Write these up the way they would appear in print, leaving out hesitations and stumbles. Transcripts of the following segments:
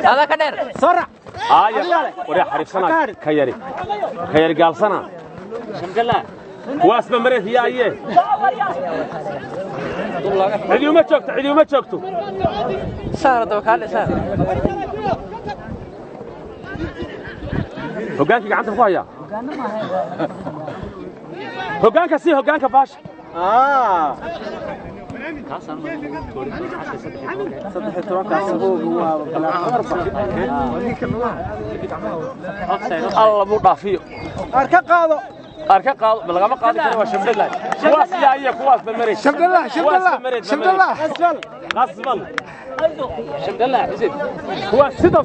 هذا كدير سرع وريا حريف سنة كياري قال سنة شمدلا واسمه مريت يا ايه عديو ما تشوكتو صار توكل صار هوغانكي gacanta ku haya hoggaanka si hoggaanka faash كاسان الله مو dhaafiyo arka qaado lagama qaadi karo waa shamdallah kuwaas yaa iyo kuwaas balmaray shamdallah qasban شمدلا حسين kuwaas sido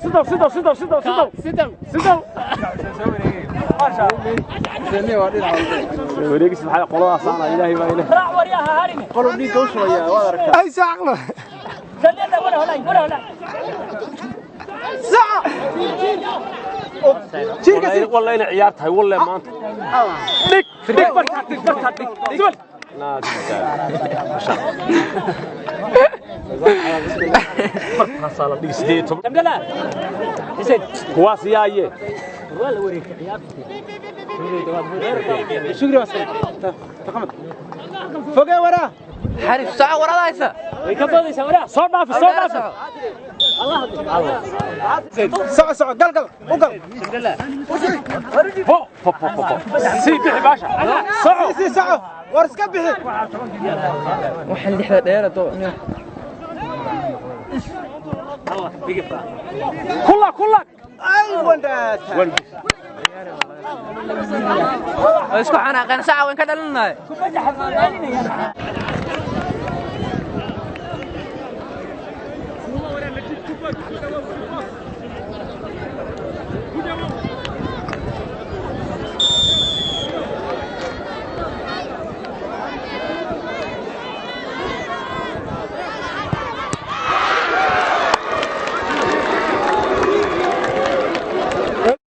wareegis maxay qoladaas aan ilaahay baa ilaahay راح ورياها هارمي qolo dhiig u shubaya waad aragtaa ay saaqlo سدد ولا saca jirka والله ina ciyaar tahay walle maanta dhig barka sibal شمدلا حسين kuwaas yaa iyo ولا وريك عيارتي shukri wasal taqamad foge wara حريف ساعة ورا دايسة ويكبر سورة soo dhaafi soco gal u gal شمدلا fo si bixi baasha si soco war iska bixi waxaan lixda dheer oo الله بيقفا kulla ay wandata isku xanaaqeen saaca weyn ka dhalinay